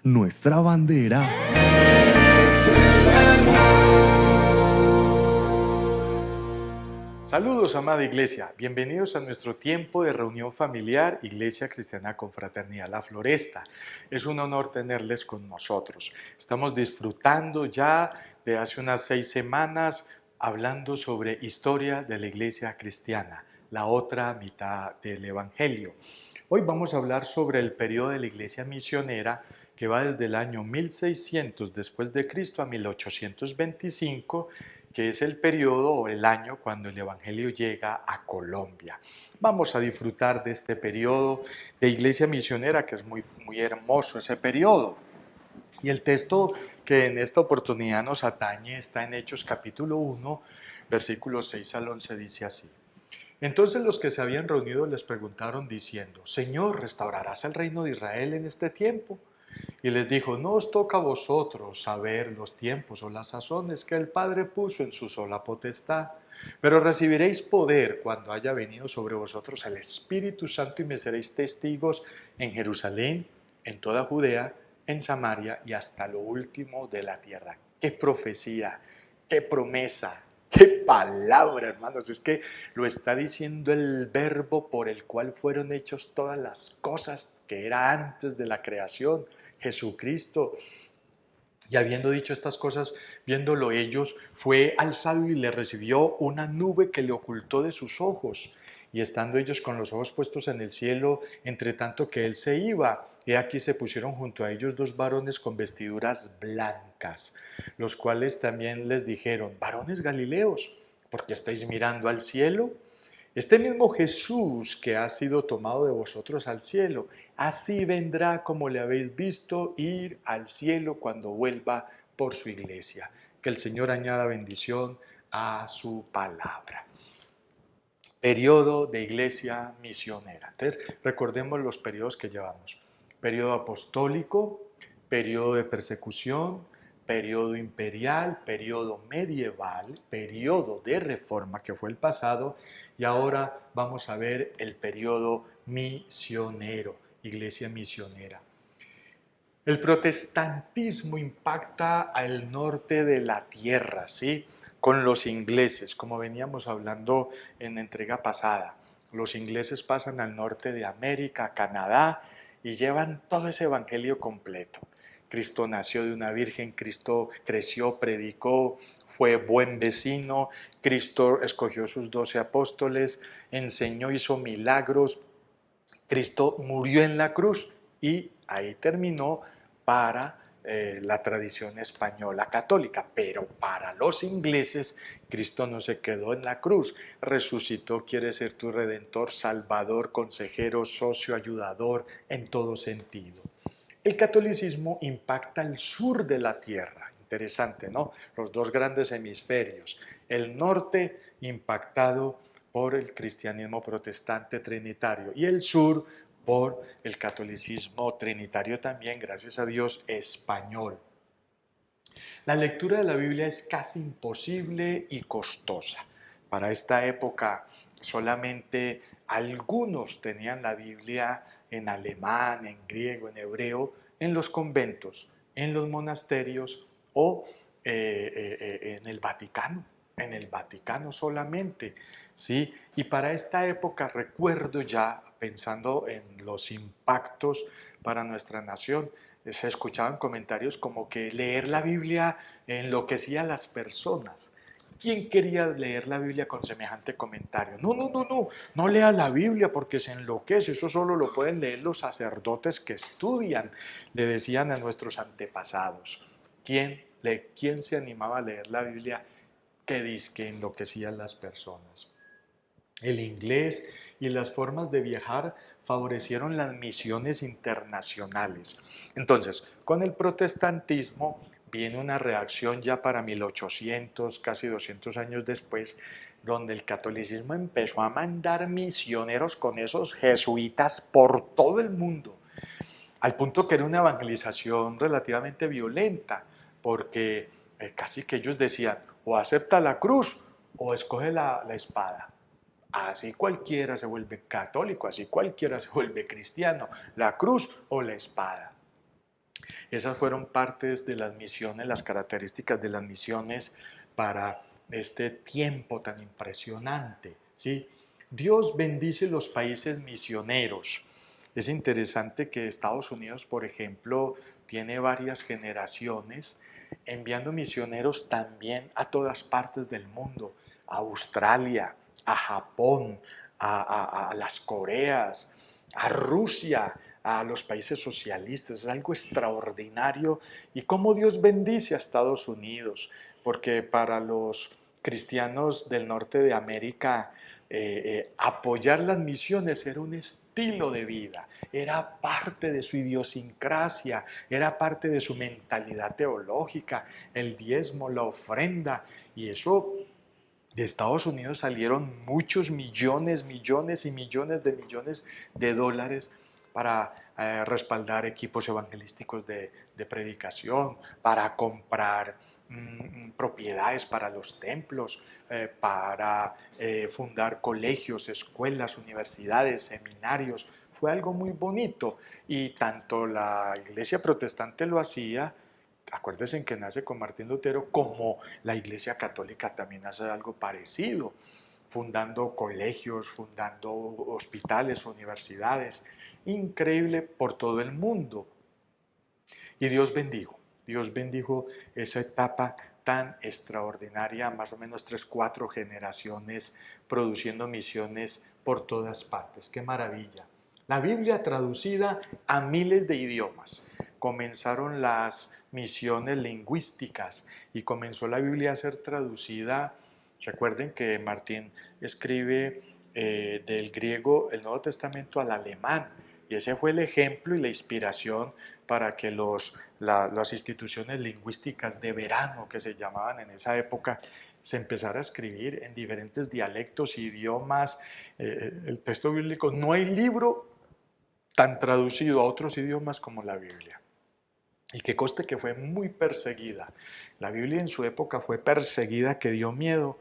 nuestra bandera. Saludos, amada iglesia. Bienvenidos a nuestro tiempo de reunión familiar, Iglesia Cristiana Confraternidad La Floresta. Es un honor tenerles con nosotros. Estamos disfrutando ya de hace unas 6 semanas hablando sobre historia de la iglesia cristiana, la otra mitad del Evangelio. Hoy vamos a hablar sobre el periodo de la iglesia misionera que va desde el año 1600 después de Cristo a 1825, que es el periodo o el año cuando el Evangelio llega a Colombia. Vamos a disfrutar de este periodo de iglesia misionera, que es muy hermoso ese periodo. Y el texto que en esta oportunidad nos atañe está en Hechos capítulo 1, versículos 6 al 11, dice así. Entonces los que se habían reunido les preguntaron diciendo, Señor, ¿restaurarás el reino de Israel en este tiempo? Y les dijo, no os toca a vosotros saber los tiempos o las sazones que el Padre puso en su sola potestad, pero recibiréis poder cuando haya venido sobre vosotros el Espíritu Santo y me seréis testigos en Jerusalén, en toda Judea, en Samaria y hasta lo último de la tierra. ¡Qué profecía! ¡Qué promesa! ¡Qué palabra, hermanos! Es que lo está diciendo el verbo por el cual fueron hechos todas las cosas que era antes de la creación, Jesucristo. Y habiendo dicho estas cosas, viéndolo ellos, fue alzado y le recibió una nube que le ocultó de sus ojos. Y estando ellos con los ojos puestos en el cielo, entre tanto que él se iba, he aquí se pusieron junto a ellos 2 varones con vestiduras blancas, los cuales también les dijeron, varones galileos, ¿por qué estáis mirando al cielo? Este mismo Jesús que ha sido tomado de vosotros al cielo, así vendrá como le habéis visto ir al cielo cuando vuelva por su iglesia. Que el Señor añada bendición a su palabra. Periodo de iglesia misionera. Entonces, recordemos los periodos que llevamos. Periodo apostólico, periodo de persecución, periodo imperial, periodo medieval, periodo de reforma, que fue el pasado, y ahora vamos a ver el periodo misionero, iglesia misionera. El protestantismo impacta al norte de la tierra, ¿sí? Con los ingleses, como veníamos hablando en la entrega pasada. Los ingleses pasan al norte de América, a Canadá, y llevan todo ese evangelio completo. Cristo nació de una virgen, Cristo creció, predicó, fue buen vecino, Cristo escogió sus 12 apóstoles, enseñó, hizo milagros, Cristo murió en la cruz y ahí terminó para la tradición española católica, pero para los ingleses Cristo no se quedó en la cruz, resucitó, quiere ser tu redentor, salvador, consejero, socio, ayudador en todo sentido. El catolicismo impacta el sur de la tierra, interesante, ¿no? Los 2 grandes hemisferios, el norte impactado por el cristianismo protestante trinitario y el sur por el catolicismo trinitario también, gracias a Dios, español. La lectura de la Biblia es casi imposible y costosa. Para esta época solamente algunos tenían la Biblia en alemán, en griego, en hebreo, en los conventos, en los monasterios o en el Vaticano solamente, ¿sí? Y para esta época recuerdo ya, pensando en los impactos para nuestra nación, se escuchaban comentarios como que leer la Biblia enloquecía a las personas. ¿Quién quería leer la Biblia con semejante comentario? No lea la Biblia porque se enloquece, eso solo lo pueden leer los sacerdotes que estudian, le decían a nuestros antepasados. ¿Quién se animaba a leer la Biblia que dice que enloquecía a las personas? El inglés y las formas de viajar favorecieron las misiones internacionales. Entonces, con el protestantismo viene una reacción ya para 1800, casi 200 años después, donde el catolicismo empezó a mandar misioneros con esos jesuitas por todo el mundo, al punto que era una evangelización relativamente violenta, porque casi que ellos decían, o acepta la cruz o escoge la espada. Así cualquiera se vuelve católico, así cualquiera se vuelve cristiano, la cruz o la espada. Esas fueron partes de las misiones, las características de las misiones para este tiempo tan impresionante, ¿sí? Dios bendice los países misioneros. Es interesante que Estados Unidos, por ejemplo, tiene varias generaciones enviando misioneros también a todas partes del mundo, a Australia, a Japón, a las Coreas, a Rusia, a los países socialistas. Es algo extraordinario. Y cómo Dios bendice a Estados Unidos, porque para los cristianos del norte de América, apoyar las misiones era un estilo de vida, era parte de su idiosincrasia, era parte de su mentalidad teológica, el diezmo, la ofrenda, y eso de Estados Unidos salieron muchos millones, millones y millones de dólares para respaldar equipos evangelísticos de predicación, para comprar propiedades para los templos, para fundar colegios, escuelas, universidades, seminarios. Fue algo muy bonito y tanto la iglesia protestante lo hacía. Acuérdense que nace con Martín Lutero, como la Iglesia Católica también hace algo parecido, fundando colegios, fundando hospitales, universidades, increíble por todo el mundo. Y Dios bendijo esa etapa tan extraordinaria, más o menos 3, 4 generaciones produciendo misiones por todas partes. ¡Qué maravilla! La Biblia traducida a miles de idiomas. Comenzaron las misiones lingüísticas y comenzó la Biblia a ser traducida. Recuerden que Martín escribe del griego el Nuevo Testamento al alemán, y ese fue el ejemplo y la inspiración para que las instituciones lingüísticas de verano, que se llamaban en esa época, se empezara a escribir en diferentes dialectos, idiomas. El texto bíblico, no hay libro tan traducido a otros idiomas como la Biblia. Y que conste que fue muy perseguida. La Biblia en su época fue perseguida, que dio miedo.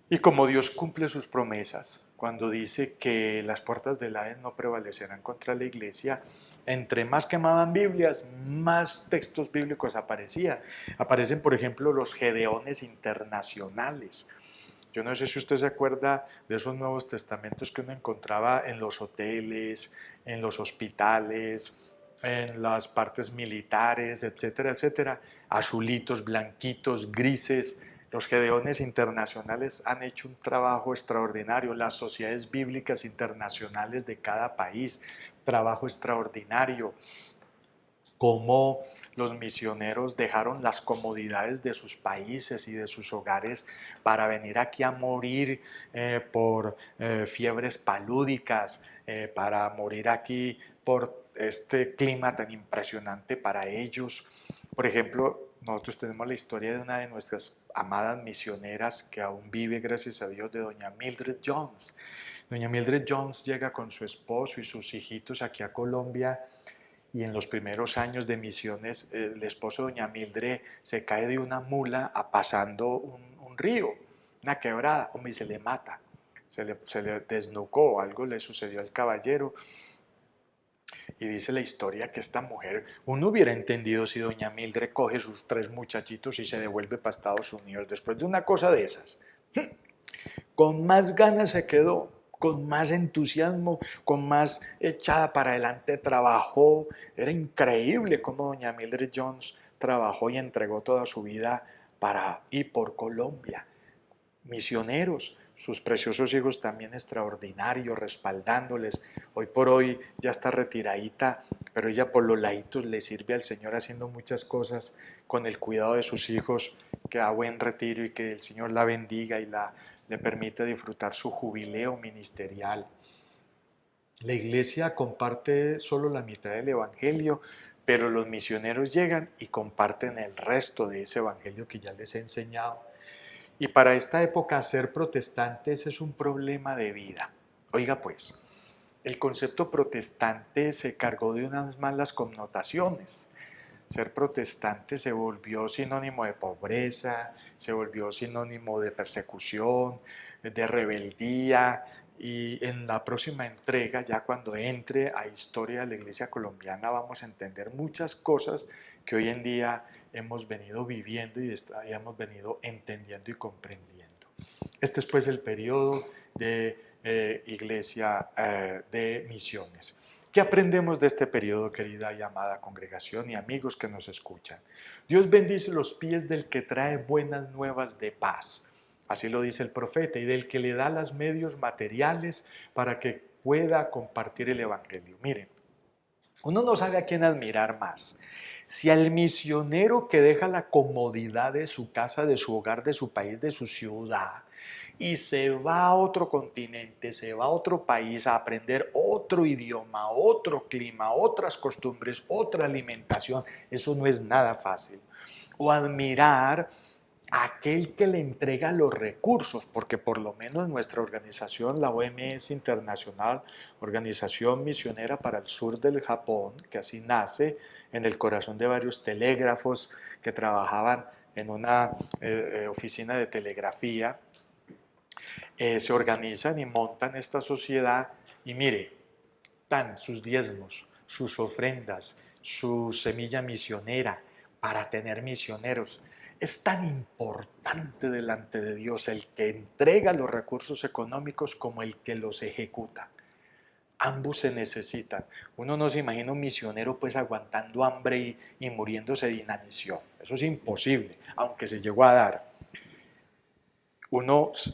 Y como Dios cumple sus promesas, cuando dice que las puertas del Hades no prevalecerán contra la iglesia, entre más quemaban Biblias, más textos bíblicos aparecían. Aparecen, por ejemplo, los Gedeones internacionales. Yo no sé si usted se acuerda de esos Nuevos Testamentos que uno encontraba en los hoteles, en los hospitales, en las partes militares, etcétera, etcétera. Azulitos, blanquitos, grises. Los Gedeones internacionales han hecho un trabajo extraordinario. Las sociedades bíblicas internacionales de cada país, trabajo extraordinario. Cómo los misioneros dejaron las comodidades de sus países y de sus hogares para venir aquí a morir por fiebres palúdicas, para morir aquí por este clima tan impresionante para ellos. Por ejemplo, nosotros tenemos la historia de una de nuestras amadas misioneras que aún vive, gracias a Dios, de doña Mildred Jones. Doña Mildred Jones llega con su esposo y sus hijitos aquí a Colombia, y en los primeros años de misiones el esposo de doña Mildred se cae de una mula pasando un río, una quebrada, y se le mata, se le desnucó, algo le sucedió al caballero. Y dice la historia que esta mujer, uno hubiera entendido si doña Mildred coge sus 3 muchachitos y se devuelve para Estados Unidos después de una cosa de esas. Con más ganas se quedó, con más entusiasmo, con más echada para adelante trabajó. Era increíble cómo doña Mildred Jones trabajó y entregó toda su vida para y por Colombia. Misioneros, sus preciosos hijos también extraordinarios, respaldándoles. Hoy por hoy ya está retiradita, pero ella por los laditos le sirve al Señor haciendo muchas cosas con el cuidado de sus hijos, que da buen retiro y que el Señor la bendiga y le permite disfrutar su jubileo ministerial. La iglesia comparte solo la mitad del evangelio, pero los misioneros llegan y comparten el resto de ese evangelio que ya les he enseñado. Y para esta época ser protestantes es un problema de vida. Oiga pues, el concepto protestante se cargó de unas malas connotaciones. Ser protestante se volvió sinónimo de pobreza, se volvió sinónimo de persecución, de rebeldía, y en la próxima entrega, ya cuando entre a Historia de la Iglesia Colombiana, vamos a entender muchas cosas que hoy en día hemos venido viviendo y hemos venido entendiendo y comprendiendo. Este es pues el periodo de Iglesia de Misiones. ¿Qué aprendemos de este periodo, querida y amada congregación y amigos que nos escuchan? Dios bendice los pies del que trae buenas nuevas de paz. Así lo dice el profeta, y del que le da los medios materiales para que pueda compartir el evangelio. Miren, uno no sabe a quién admirar más. Si al misionero que deja la comodidad de su casa, de su hogar, de su país, de su ciudad, y se va a otro continente, se va a otro país a aprender otro idioma, otro clima, otras costumbres, otra alimentación, eso no es nada fácil. O admirar aquel que le entrega los recursos, porque por lo menos nuestra organización, la OMS Internacional, Organización Misionera para el Sur del Japón, que así nace en el corazón de varios telégrafos que trabajaban en una oficina de telegrafía, se organizan y montan esta sociedad y mire, dan sus diezmos, sus ofrendas, su semilla misionera para tener misioneros. Es tan importante delante de Dios el que entrega los recursos económicos como el que los ejecuta. Ambos se necesitan. Uno no se imagina un misionero pues aguantando hambre y muriéndose de inanición. Eso es imposible, aunque se llegó a dar.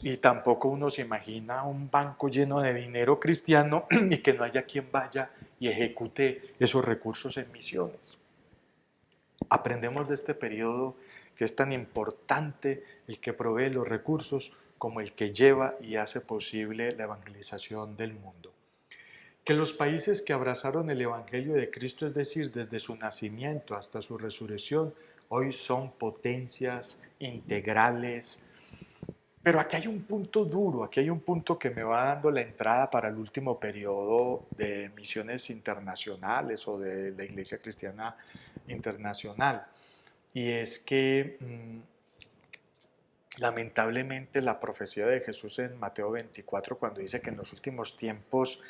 Y tampoco uno se imagina un banco lleno de dinero cristiano y que no haya quien vaya y ejecute esos recursos en misiones. Aprendemos de este periodo que es tan importante el que provee los recursos como el que lleva y hace posible la evangelización del mundo. Que los países que abrazaron el Evangelio de Cristo, es decir, desde su nacimiento hasta su resurrección, hoy son potencias integrales. Pero aquí hay un punto duro, aquí hay un punto que me va dando la entrada para el último periodo de misiones internacionales o de la Iglesia Cristiana Internacional. Y es que lamentablemente la profecía de Jesús en Mateo 24, cuando dice que en los últimos tiempos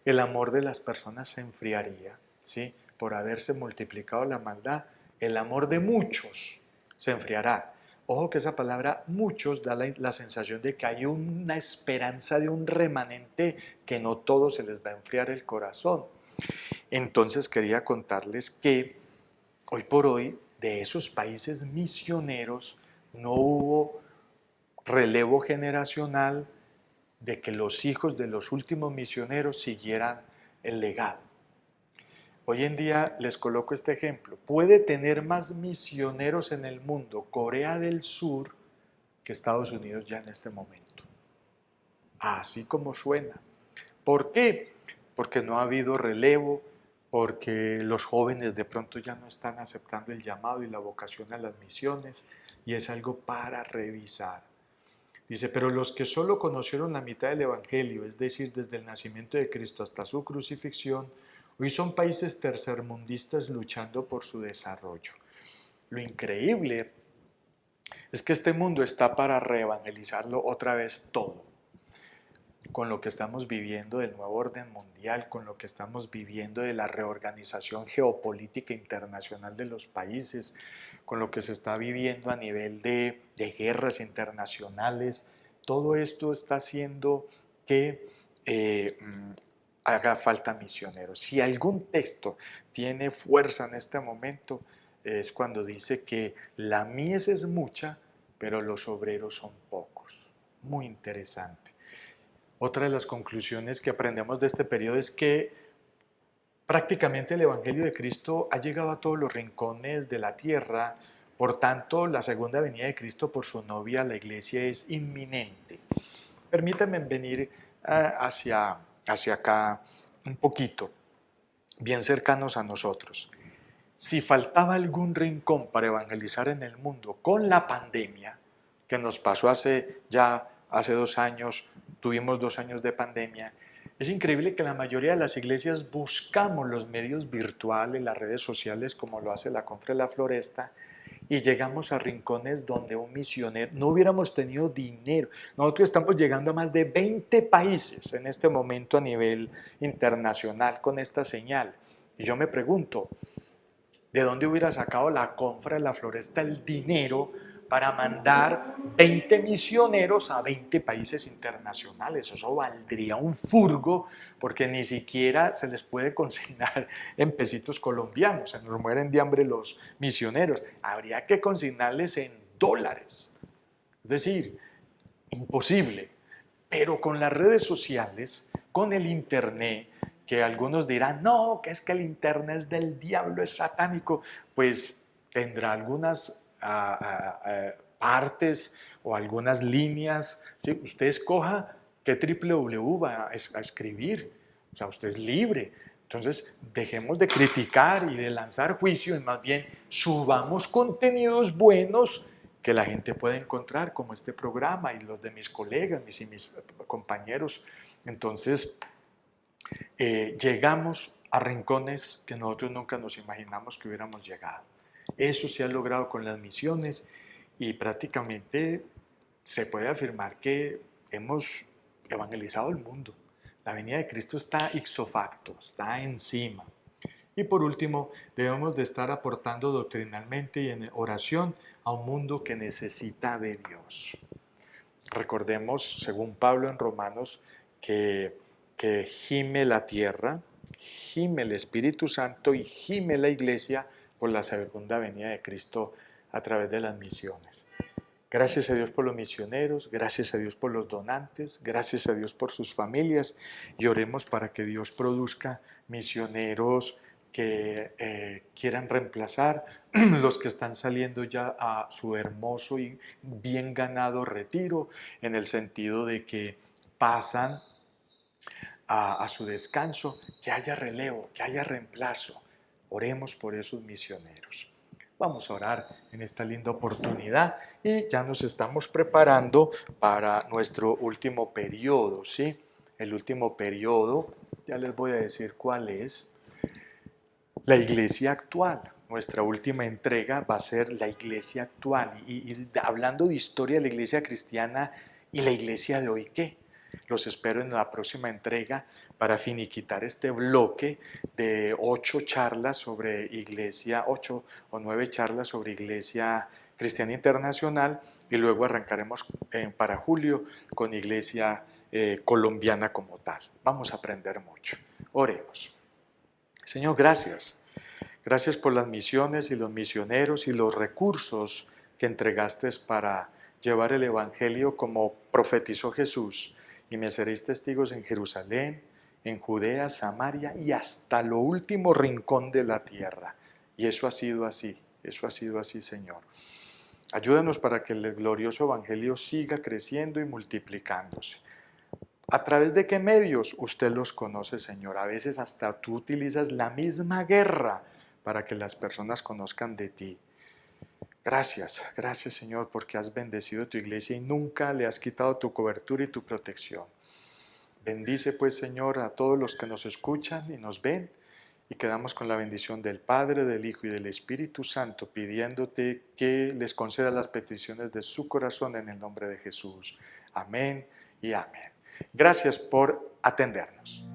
el amor de las personas se enfriaría, ¿sí? Por haberse multiplicado la maldad, el amor de muchos se enfriará. Ojo que esa palabra muchos da la sensación de que hay una esperanza de un remanente que no todo se les va a enfriar el corazón. Entonces quería contarles que hoy por hoy de esos países misioneros no hubo relevo generacional de que los hijos de los últimos misioneros siguieran el legado. Hoy en día les coloco este ejemplo. Puede tener más misioneros en el mundo Corea del Sur que Estados Unidos ya en este momento. Así como suena. ¿Por qué? Porque no ha habido relevo, porque los jóvenes de pronto ya no están aceptando el llamado y la vocación a las misiones, y es algo para revisar. Dice, pero los que solo conocieron la mitad del Evangelio, es decir, desde el nacimiento de Cristo hasta su crucifixión, hoy son países tercermundistas luchando por su desarrollo. Lo increíble es que este mundo está para reevangelizarlo otra vez todo. Con lo que estamos viviendo del nuevo orden mundial, con lo que estamos viviendo de la reorganización geopolítica internacional de los países, con lo que se está viviendo a nivel de guerras internacionales, todo esto está haciendo que haga falta misioneros. Si algún texto tiene fuerza en este momento, es cuando dice que la mies es mucha, pero los obreros son pocos. Muy interesante. Otra de las conclusiones que aprendemos de este periodo es que prácticamente el Evangelio de Cristo ha llegado a todos los rincones de la tierra, por tanto la segunda venida de Cristo por su novia, la iglesia, es inminente. Permítanme venir hacia acá un poquito, bien cercanos a nosotros. Si faltaba algún rincón para evangelizar en el mundo con la pandemia, que nos pasó hace 2 años, tuvimos 2 años de pandemia, Es increíble que la mayoría de las iglesias buscamos los medios virtuales, las redes sociales, como lo hace la Confra de la Floresta, y llegamos a rincones donde un misionero, no hubiéramos tenido dinero. Nosotros estamos llegando a más de 20 países en este momento a nivel internacional con esta señal. Y yo me pregunto, ¿de dónde hubiera sacado la Confra de la Floresta el dinero para mandar 20 misioneros a 20 países internacionales? Eso valdría un furgo, porque ni siquiera se les puede consignar en pesitos colombianos. Se nos mueren de hambre los misioneros. Habría que consignarles en dólares. Es decir, imposible. Pero con las redes sociales, con el internet, que algunos dirán, no, que es que el internet es del diablo, es satánico, pues tendrá algunas partes o algunas líneas. ¿Sí? Usted escoja qué www va a escribir, o sea, usted es libre. Entonces, dejemos de criticar y de lanzar juicio y más bien subamos contenidos buenos que la gente puede encontrar, como este programa y los de mis colegas mis compañeros. Entonces, llegamos a rincones que nosotros nunca nos imaginamos que hubiéramos llegado. Eso se ha logrado con las misiones y prácticamente se puede afirmar que hemos evangelizado el mundo. La venida de Cristo está ipso facto, está encima. Y por último, debemos de estar aportando doctrinalmente y en oración a un mundo que necesita de Dios. Recordemos, según Pablo en Romanos, que gime la tierra, gime el Espíritu Santo y gime la iglesia por la segunda venida de Cristo a través de las misiones. Gracias a Dios por los misioneros, gracias a Dios por los donantes, gracias a Dios por sus familias y oremos para que Dios produzca misioneros que quieran reemplazar los que están saliendo ya a su hermoso y bien ganado retiro, en el sentido de que pasan a su descanso, que haya relevo, que haya reemplazo. Oremos por esos misioneros. Vamos a orar en esta linda oportunidad y ya nos estamos preparando para nuestro último periodo, ¿sí? El último periodo, ya les voy a decir cuál es. La iglesia actual. Nuestra última entrega va a ser la iglesia actual. Y hablando de historia de la iglesia cristiana y la iglesia de hoy, ¿qué? Los espero en la próxima entrega para finiquitar este bloque de 8 charlas sobre iglesia, 8 o 9 charlas sobre iglesia cristiana internacional y luego arrancaremos para julio con iglesia colombiana como tal. Vamos a aprender mucho. Oremos. Señor, gracias. Gracias por las misiones y los misioneros y los recursos que entregaste para llevar el Evangelio como profetizó Jesús. Y me seréis testigos en Jerusalén, en Judea, Samaria y hasta lo último rincón de la tierra. Y eso ha sido así, Señor. Ayúdanos para que el glorioso Evangelio siga creciendo y multiplicándose. ¿A través de qué medios? Usted los conoce, Señor. A veces hasta tú utilizas la misma guerra para que las personas conozcan de ti. Gracias, Señor, porque has bendecido tu iglesia y nunca le has quitado tu cobertura y tu protección. Bendice pues, Señor, a todos los que nos escuchan y nos ven y quedamos con la bendición del Padre, del Hijo y del Espíritu Santo, pidiéndote que les conceda las peticiones de su corazón en el nombre de Jesús. Amén y amén. Gracias por atendernos.